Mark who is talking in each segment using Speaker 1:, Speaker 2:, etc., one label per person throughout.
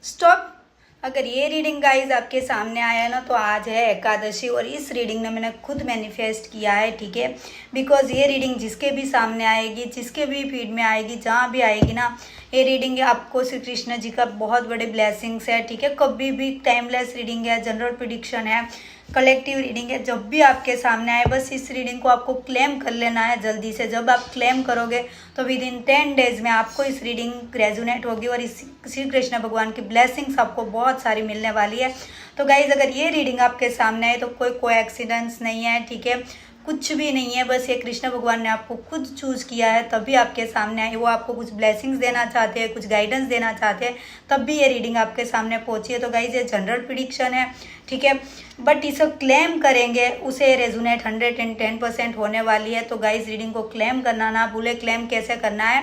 Speaker 1: Stop. अगर ये reading guys आपके सामने आया है ना, तो आज है एकादशी और इस रीडिंग में मैंने खुद मैनिफेस्ट किया है, ठीक है। बिकॉज ये रीडिंग जिसके भी सामने आएगी, जिसके भी फीड में आएगी, जहाँ भी आएगी ना, ये रीडिंग आपको श्री कृष्ण जी का बहुत बड़े ब्लेसिंग्स है, ठीक है। कभी भी टाइमलेस रीडिंग है, जनरल प्रिडिक्शन है, कलेक्टिव रीडिंग है। जब भी आपके सामने आए बस इस रीडिंग को आपको क्लेम कर लेना है जल्दी से। जब आप क्लेम करोगे तो विद इन 10 डेज में आपको इस रीडिंग रेजोनेट होगी और इस श्री कृष्ण भगवान की ब्लेसिंग्स आपको बहुत सारी मिलने वाली है। तो गाइज अगर ये रीडिंग आपके सामने है तो कोई एक्सीडेंट्स नहीं है, ठीक है, कुछ भी नहीं है। बस ये कृष्ण भगवान ने आपको खुद चूज किया है तभी आपके सामने आए। वो आपको कुछ ब्लेसिंग्स देना चाहते हैं, कुछ गाइडेंस देना चाहते हैं, तब भी ये रीडिंग आपके सामने पहुंची है। तो गाइज ये जनरल प्रिडिक्शन है, ठीक है, बट इसे क्लेम करेंगे उसे रेजोनेट 110% होने वाली है। तो गाइज रीडिंग को क्लेम करना ना भूले। क्लेम कैसे करना है,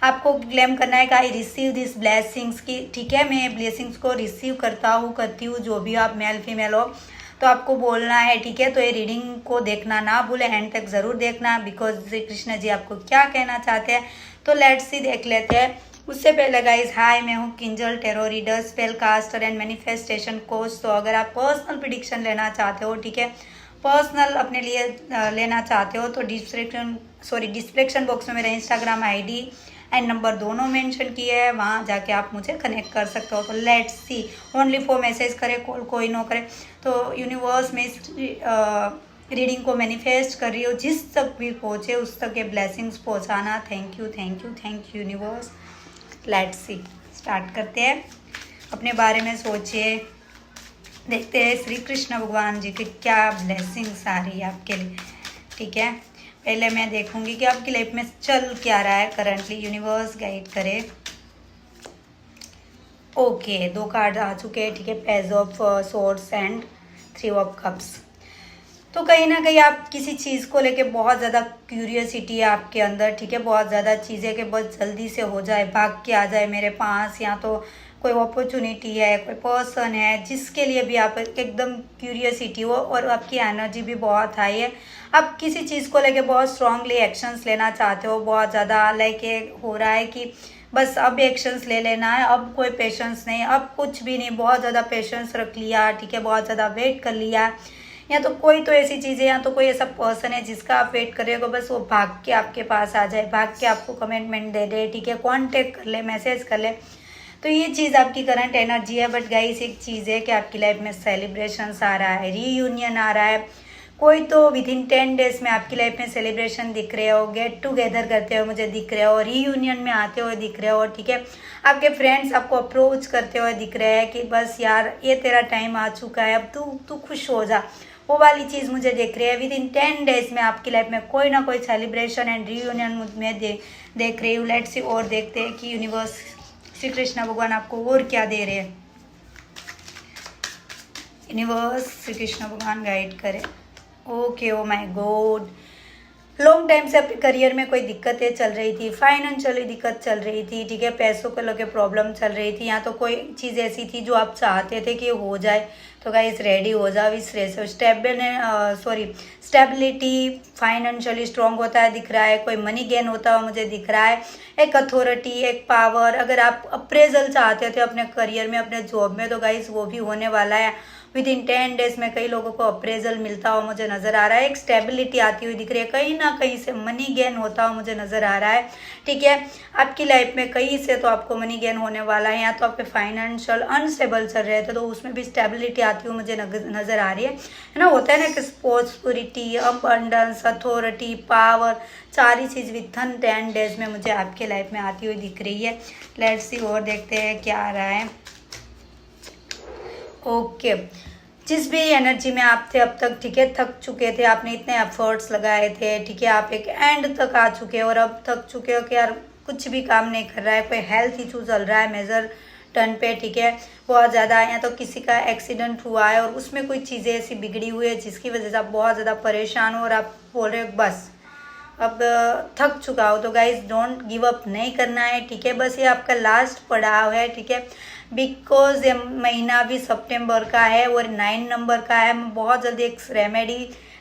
Speaker 1: आपको क्लेम करना है कि आई रिसीव दिस ब्लेसिंग्स की, ठीक है, मैं ब्लेसिंग्स को रिसीव करती हूँ, जो भी आप मेल फीमेल हो तो आपको बोलना है, ठीक है। तो ये रीडिंग को देखना ना भूले, एंड तक जरूर देखना, बिकॉज श्री कृष्ण जी आपको क्या कहना चाहते हैं। तो लेट्स सी देख लेते हैं। उससे पहले गाइज हाय, मैं हूँ Kinjal, tarot reader, spell caster and manifestation coach. तो अगर आप पर्सनल प्रिडिक्शन लेना चाहते हो, ठीक है, पर्सनल अपने लिए लेना चाहते हो तो डिस्क्रिप्शन बॉक्स में मेरा इंस्टाग्राम आईडी एंड नंबर दोनों मेंशन किए हैं, वहाँ जाके आप मुझे कनेक्ट कर सकते हो। तो let's see, only for message करे, कॉल कोई नो करे। तो यूनिवर्स में इस रीडिंग को मैनिफेस्ट कर रही हो, जिस तक भी पहुँचे उस तक ये ब्लेसिंग्स पहुँचाना। Thank you thank you thank you universe. Let's see, start करते हैं। अपने बारे में सोचिए, देखते हैं श्री कृष्ण भगवान जी की क्या ब्लेसिंग्स आ रही है आपके लिए, ठीक है। पहले मैं देखूंगी कि आपकी लाइफ में चल क्या रहा है करंटली, यूनिवर्स गाइड करे। ओके, 2 कार्ड आ चुके हैं, ठीक है, page of swords and 3 of cups. तो कहीं ना कहीं आप किसी चीज़ को लेके बहुत ज़्यादा क्यूरियोसिटी है आपके अंदर, ठीक है, बहुत ज़्यादा चीज़ें कि बहुत जल्दी से हो जाए, भाग के आ जाए मेरे पास, या तो कोई अपॉर्चुनिटी है, कोई पर्सन है जिसके लिए भी आप एकदम क्यूरियोसिटी हो और आपकी एनर्जी भी बहुत हाई है। आप किसी चीज़ को लेके बहुत स्ट्रांगली एक्शंस लेना चाहते हो, बहुत ज़्यादा लाइक हो रहा है कि बस अब एक्शंस ले लेना है, अब कोई पेशेंस नहीं, अब कुछ भी नहीं, बहुत ज़्यादा पेशेंस रख लिया, ठीक है, बहुत ज़्यादा वेट कर लिया। या तो कोई तो ऐसी चीज़ है, या तो कोई ऐसा पर्सन है जिसका आप वेट कर रहे हो, बस वो भाग के आपके पास आ जाए, भाग के आपको कमिटमेंट दे दे, ठीक है, कॉन्टेक्ट कर ले, मैसेज कर ले। तो ये चीज़ आपकी करंट एनर्जी है। बट गाइस एक चीज़ है कि आपकी लाइफ में सेलिब्रेशंस आ रहा है, रीयूनियन आ रहा है, कोई तो विद इन 10 डेज में आपकी लाइफ में सेलिब्रेशन दिख रहे हो, गेट टुगेदर करते हुए मुझे दिख रहे हो, रीयूनियन में आते हुए दिख रहे हो, ठीक है। आपके फ्रेंड्स आपको अप्रोच करते हुए दिख रहे हैं कि बस यार ये तेरा टाइम आ चुका है, अब तू खुश हो जा, वो वाली चीज़ मुझे देख रही है। विद इन 10 डेज में आपकी लाइफ में कोई ना कोई सेलिब्रेशन एंड रीयूनियन में देख रही हूँ। लेट्स सी और देखते हैं कि यूनिवर्स श्री कृष्ण भगवान आपको और क्या दे रहे हैं। यूनिवर्स श्री कृष्ण भगवान गाइड करे। Okay, oh my God, long time से अपने करियर में कोई दिक्कतें चल रही थी, फाइनेंशियली दिक्कत चल रही थी, ठीक है, पैसों को लेकर प्रॉब्लम चल रही थी, या तो कोई चीज़ ऐसी थी जो आप चाहते थे कि हो जाए। तो गाइस रेडी हो जाओ इस रेस। स्टेबिलिटी, फाइनेंशियली स्ट्रॉन्ग होता है दिख रहा है, कोई मनी गेन होता हुआ मुझे दिख रहा है, एक अथॉरिटी, एक पावर। अगर आप अप्रेजल चाहते थे अपने करियर में, अपने जॉब में, तो गाइस वो भी होने वाला है। विद इन 10 डेज में कई लोगों को अप्रेजल मिलता हुआ मुझे नज़र आ रहा है, एक स्टेबिलिटी आती हुई दिख रही है, कहीं ना कहीं से मनी गेन होता हुआ मुझे नज़र आ रहा है, ठीक है। आपकी लाइफ में कहीं से तो आपको मनी गेन होने वाला है, या तो आपके फाइनेंशियल अनस्टेबल चल रहे थे तो उसमें भी स्टेबिलिटी आती हुई मुझे नज़र आ रही है ना। होता है ना कि स्पोर्ट्सपुरिटी, अबंडेंस, अथॉरिटी, पावर, सारी चीज़ विद इन 10 डेज में मुझे आपके लाइफ में आती हुई दिख रही है। लेट्स सी और देखते हैं क्या आ रहा है। ओके, जिस भी एनर्जी में आप थे अब तक, ठीक है, थक चुके थे, आपने इतने एफर्ट्स लगाए थे, ठीक है, आप एक एंड तक आ चुके हो और अब थक चुके हो कि यार कुछ भी काम नहीं कर रहा है, कोई हेल्थ इशू चल रहा है मेजर टर्न पे, ठीक है, बहुत ज़्यादा, या तो किसी का एक्सीडेंट हुआ है और उसमें कोई चीज़ें ऐसी बिगड़ी हुई है जिसकी वजह से आप बहुत ज़्यादा परेशान हो और आप बोल रहे हो बस अब थक चुका हो। तो गाइज डोंट गिव अप नहीं करना है, ठीक है, बस ये आपका लास्ट पड़ाव है, ठीक है, बिकॉज ये महीना भी सितंबर का है और 9 नंबर का है। मैं बहुत जल्दी एक रेमेडी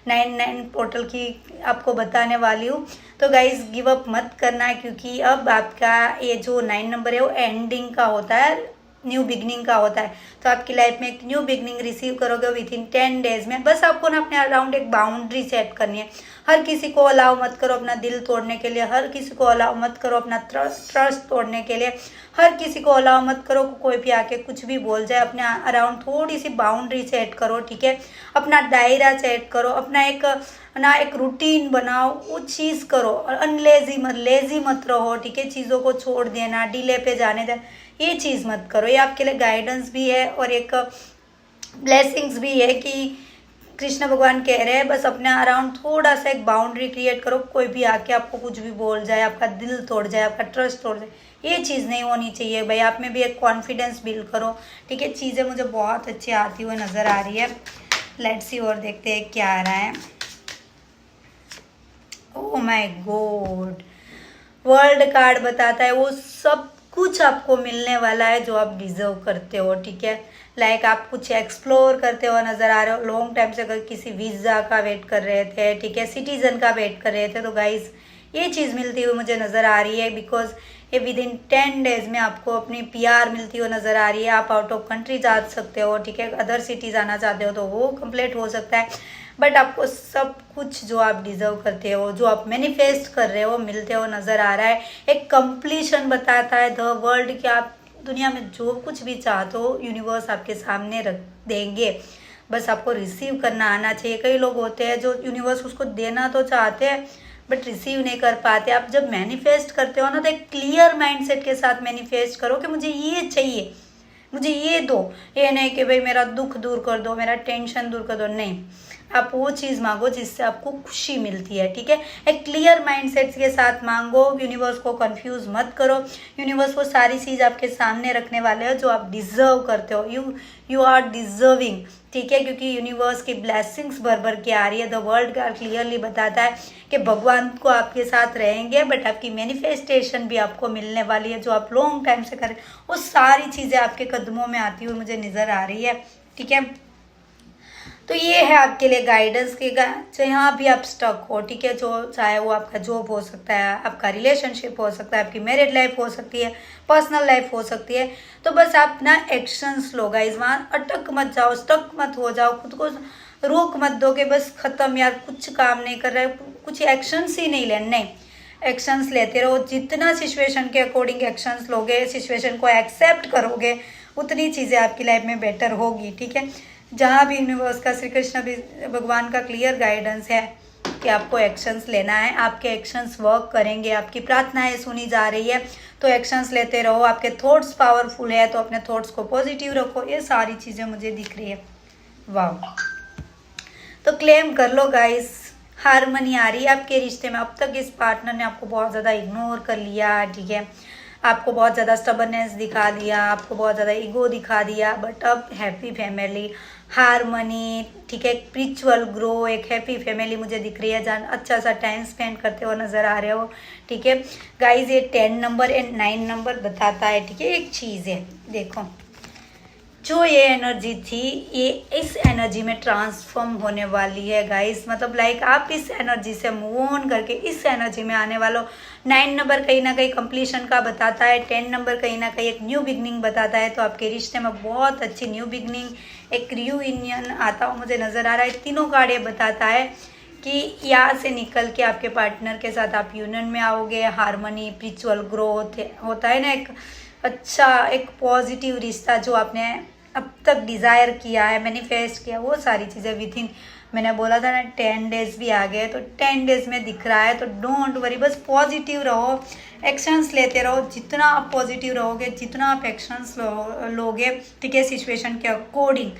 Speaker 1: 99 पोर्टल की आपको बताने वाली हूँ। तो गाइज गिव अप मत करना है, क्योंकि अब आपका ये जो 9 नंबर है वो एंडिंग का होता है, न्यू बिगनिंग का होता है, तो आपकी लाइफ में एक न्यू बिगनिंग रिसीव करोगे विद इन 10 डेज में। बस आपको ना अपने अराउंड एक बाउंड्री सेट करनी है। हर किसी को अलाउ मत करो अपना दिल तोड़ने के लिए, हर किसी को अलाउ मत करो अपना ट्रस्ट तोड़ने के लिए, हर किसी को अलाउ मत करो कोई भी आके कुछ भी बोल जाए। अपने अराउंड थोड़ी सी बाउंड्री सेट करो, ठीक है। अपना दायरा सेट करो, अपना एक रूटीन बनाओ, वो चीज़ करो। और लेजी मत रहो, ठीक है। चीज़ों को छोड़ देना, डिले पे जाने देना, ये चीज़ मत करो। ये आपके लिए गाइडेंस भी है और एक ब्लेसिंग्स भी है कि कृष्ण भगवान कह रहे हैं बस अपने अराउंड थोड़ा सा एक बाउंड्री क्रिएट करो। कोई भी आके आपको कुछ भी बोल जाए, आपका दिल तोड़ जाए, आपका ट्रस्ट तोड़ जाए, ये चीज़ नहीं होनी चाहिए भाई। आप में भी एक कॉन्फिडेंस बिल्ड करो, ठीक है। चीज़ें मुझे बहुत अच्छी आती हुई नज़र आ रही है। लेट्स सी और देखते हैं क्या आ रहा है। Oh my God, world card बताता है वो सब कुछ आपको मिलने वाला है जो आप डिजर्व करते हो, ठीक है। लाइक आप कुछ एक्सप्लोर करते हो नज़र आ रहे हो। लॉन्ग टाइम से अगर किसी वीज़ा का वेट कर रहे थे, ठीक है, सिटीज़न का वेट कर रहे थे, तो गाइज ये चीज़ मिलती हुई मुझे नज़र आ रही है। बिकॉज ये विद इन 10 डेज में आपको अपनी PR मिलती हुई नज़र आ रही है। आप आउट ऑफ कंट्री जा सकते हो, ठीक है। अदर सिटीज़ आना चाहते हो तो वो कंप्लीट हो सकता है। बट आपको सब कुछ जो आप डिजर्व करते हो, जो आप मैनिफेस्ट कर रहे हो, मिलते हो नज़र आ रहा है। एक कंप्लीशन बताता है द वर्ल्ड कि आप दुनिया में जो कुछ भी चाहते हो यूनिवर्स आपके सामने रख देंगे। बस आपको रिसीव करना आना चाहिए। कई लोग होते हैं जो यूनिवर्स उसको देना तो चाहते हैं बट रिसीव नहीं कर पाते। आप जब मैनिफेस्ट करते हो ना तो एक क्लियर माइंडसेट के साथ मैनिफेस्ट करो कि मुझे ये चाहिए, मुझे ये दो। ये नहीं कि भाई मेरा दुख दूर कर दो, मेरा टेंशन दूर कर दो, नहीं। आप वो चीज़ मांगो जिससे आपको खुशी मिलती है, ठीक है। एक क्लियर माइंडसेट के साथ मांगो, यूनिवर्स को कंफ्यूज मत करो। यूनिवर्स वो सारी चीज़ आपके सामने रखने वाले हो जो आप डिजर्व करते हो। यू आर डिजर्विंग, ठीक है। क्योंकि यूनिवर्स की ब्लेसिंग्स भर के आ रही है। द वर्ल्ड कार्ड क्लियरली बताता है कि भगवान को आपके साथ रहेंगे, बट आपकी मैनिफेस्टेशन भी आपको मिलने वाली है जो आप लॉन्ग टाइम से करें। वो सारी चीज़ें आपके कदमों में आती हुई मुझे नज़र आ रही है, ठीक है। तो ये है आपके लिए गाइडेंस के जहाँ भी आप स्टक हो, ठीक है। जो चाहे वो आपका जॉब हो सकता है, आपका रिलेशनशिप हो सकता है, आपकी मैरिड लाइफ हो सकती है, पर्सनल लाइफ हो सकती है। तो बस आप ना एक्शंस लो गाइज, वहाँ अटक मत जाओ, स्टक मत हो जाओ, खुद को रोक मत दो कि बस खत्म यार, कुछ काम नहीं कर रहा है, कुछ एक्शंस ही नहीं लेने। नहीं, एक्शंस लेते रहो। जितना सिचुएशन के अकॉर्डिंग एक्शंस लोगे, सिचुएशन को एक्सेप्ट करोगे, उतनी चीज़ें आपकी लाइफ में बेटर होगी, ठीक है। जहाँ भी यूनिवर्स का, श्री कृष्ण भगवान का क्लियर गाइडेंस है कि आपको एक्शंस लेना है, आपके एक्शंस वर्क करेंगे, आपकी प्रार्थनाएं सुनी जा रही है तो एक्शंस लेते रहो। आपके थॉट्स पावरफुल है तो अपने थॉट्स को पॉजिटिव रखो। ये सारी चीज़ें मुझे दिख रही है। वाह, तो क्लेम कर लो गाइस, हारमनी आ रही है आपके रिश्ते में। अब तक इस पार्टनर ने आपको बहुत ज़्यादा इग्नोर कर लिया, ठीक है, आपको बहुत ज़्यादा स्टबरनेस दिखा दिया, आपको बहुत ज़्यादा ईगो दिखा दिया, बट अब हैप्पी फैमिली, हारमनी, ठीक है, स्पिरिचुअल ग्रो, एक हैप्पी फैमिली मुझे दिख रही है जहाँ अच्छा सा टाइम स्पेंड करते हो नज़र आ रहे हो, ठीक है गाइज। ये 10 नंबर एंड 9 नंबर बताता है, ठीक है। एक चीज़ है, देखो जो ये एनर्जी थी ये इस एनर्जी में ट्रांसफॉर्म होने वाली है गाइस। मतलब लाइक आप इस एनर्जी से मूव ऑन करके इस एनर्जी में आने वालों। 9 नंबर कहीं ना कहीं कंप्लीशन का बताता है, 10 नंबर कहीं ना कहीं एक न्यू बिगनिंग बताता है। तो आपके रिश्ते में बहुत अच्छी न्यू बिगनिंग, एक रियूनियन आता हुआ मुझे नज़र आ रहा है। तीनों कार्ड ये बताता है कि यहाँ से निकल के आपके पार्टनर के साथ आप यूनियन में आओगे। हारमनी, स्पिरिचुअल ग्रोथ होता है ना, एक अच्छा एक पॉजिटिव रिश्ता जो आपने अब तक डिज़ायर किया है, मैनिफेस्ट किया, वो सारी चीज़ें विद इन, मैंने बोला था ना 10 डेज भी आ गए, तो 10 डेज में दिख रहा है। तो डोंट वरी, बस पॉजिटिव रहो, एक्शंस लेते रहो। जितना आप पॉजिटिव रहोगे, जितना आप एक्शंस लोगे, ठीक है, सिचुएशन के अकॉर्डिंग,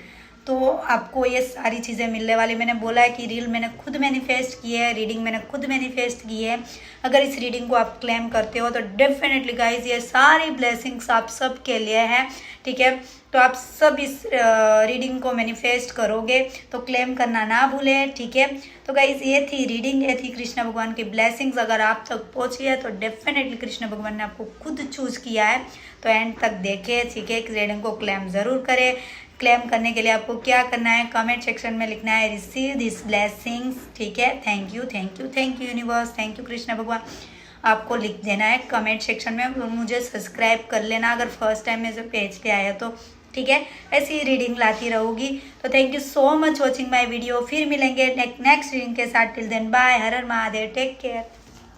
Speaker 1: तो आपको ये सारी चीज़ें मिलने वाली। मैंने बोला है कि रील मैंने खुद मैनिफेस्ट की है, रीडिंग मैंने खुद मैनिफेस्ट की है। अगर इस रीडिंग को आप क्लेम करते हो तो डेफिनेटली गाइज ये सारी ब्लेसिंग्स आप सब के लिए हैं, ठीक है। तो आप सब इस रीडिंग को मैनिफेस्ट करोगे तो क्लेम करना ना भूलें, ठीक है। तो गाइज ये थी रीडिंग, ये थी कृष्ण भगवान की ब्लेसिंग्स। अगर आप तक पहुँची है तो डेफिनेटली कृष्ण भगवान ने आपको खुद चूज़ किया है। तो एंड तक देखें, ठीक है, रीडिंग को क्लेम ज़रूर करें। क्लेम करने के लिए आपको क्या करना है, कमेंट सेक्शन में लिखना है रिसीव दिस ब्लेसिंग्स, ठीक है। Thank you universe, thank you Krishna भगवान। आपको लिख देना है कमेंट सेक्शन में, मुझे सब्सक्राइब कर लेना अगर फर्स्ट टाइम मेरे पेज पे आया तो, ठीक है। ऐसी ही रीडिंग लाती रहूँगी। तो thank you so much watching my video. फिर मिलेंगे नेक्स्ट रीडिंग के साथ। टिल देन बाय, हर हर महादेव, टेक केयर।